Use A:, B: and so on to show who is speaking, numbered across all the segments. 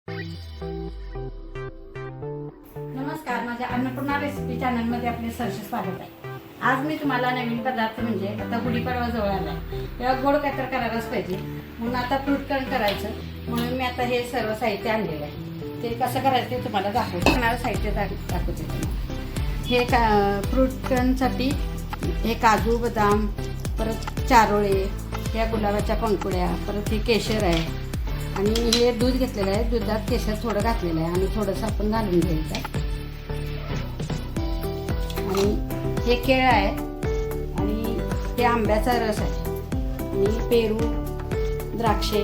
A: नमस्कार, माझ्या अन्नपूर्णा रेसिपी चॅनलमध्ये आपले सहर्ष स्वागत आहे। आज मी तुम्हाला नवीन पदार्थ म्हणजे आता गुढीपाडवा जवळ आला आहे, तेव्हा गोड काहीतरी करायलाच पाहिजे, म्हणून आता फ्रूट कण करायचं म्हणून मी आता हे सर्व साहित्य आणलेलं आहे। ते कसं करायचं ते तुम्हाला दाखवते, साहित्य दाखवते तुम्हाला। हे फ्रूट कणसाठी हे काजू, बदाम, परत चारोळे, या गुलाबाच्या पंकुड्या, परत हे केशर आहे आणि हे दूध घेतलेलं आहे। दुधात केशर थोडं घातलेलं आहे आणि थोडंसं आपण घालून घ्यायचं आहे। आणि हे केळ आहे आणि हे आंब्याचा रस आहे आणि पेरू, द्राक्षे,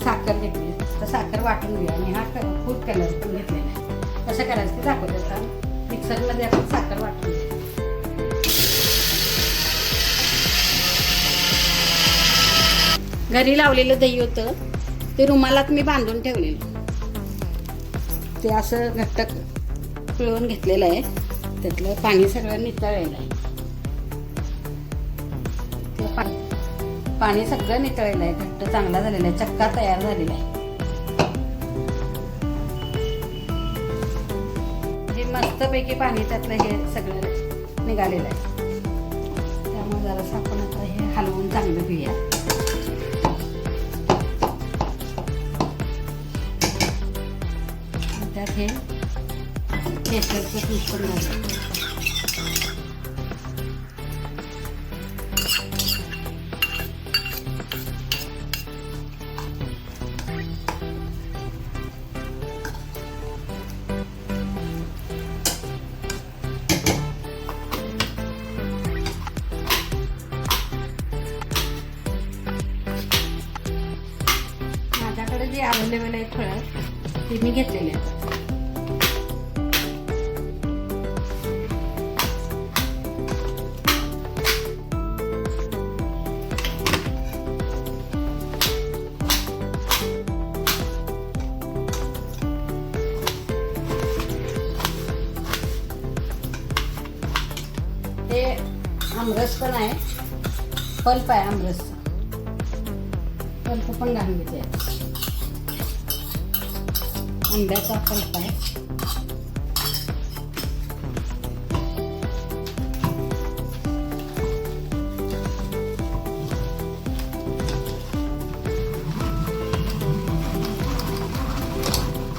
A: साखर घेतली, तर साखर वाटून घेऊया आणि हा फूड कलर पण घेतलेला आहे। कसं करायचं ते दाखवते। आता मिक्सरमध्ये आपण साखर वाटून घेऊ। घरी लावलेलं दही होतं, ते रुमालात मी बांधून ठेवलेलं, ते असं घट्ट पिळून घेतलेलं आहे। त्यातलं पाणी सगळं नितळलेलं आहे, पाणी सगळं नितळलेलं आहे, घट्ट चांगला झालेला आहे, चक्का तयार झालेला आहे। हे मस्तपैकी पाणी त्यातलं हे सगळं निघालेलं आहे, त्यामुळे जरासं आपण आता हे हलवून चांगलं घेऊया। त्यात हे केशरचं दूध पण घालू। माझ्याकडे जे अवेलेबल आहेत फळं ते मी घेतलेले आहेत। हे आमरस पण आहे, पल्प आहे आमरस, पल्प पण घालून घेते। आंब्याचा पल्प आहे,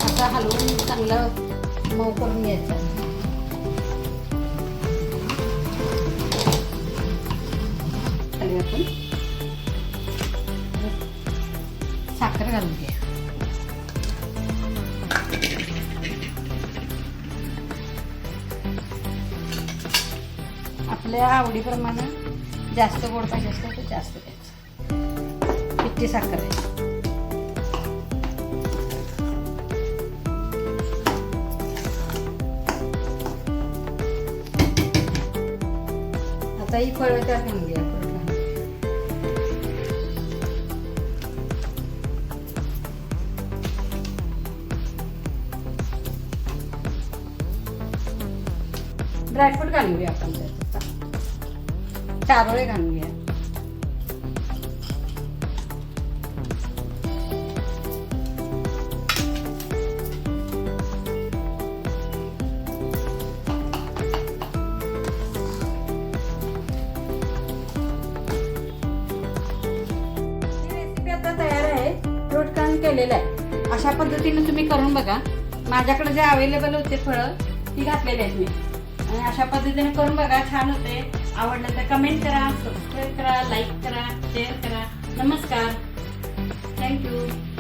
A: आता हलवून चांगलं मऊ करून घ्यायचं। आपण साखर घालून घ्या। आपल्या आवडीप्रमाणे जास्त गोड पाहिजे असतं तर जास्त द्यायचं। पिठी साखर आहे। आता ही फळं त्यात घालून घ्या। ड्रायफ्रूट घालून घ्या आपण, त्यात चारोळे घालून घ्या। रेसिपी आता तयार आहे, फ्रूट कण केलेलं आहे। अशा पद्धतीने तुम्ही करून बघा। माझ्याकडे जे अवेलेबल होते फळं ती घातलेली आहेत मी, आणि अशा पद्धतीने करून बघा, छान होते। आवडलं तर कमेंट करा, सबस्क्राईब करा, लाईक करा, शेअर करा। नमस्कार, थँक्यू।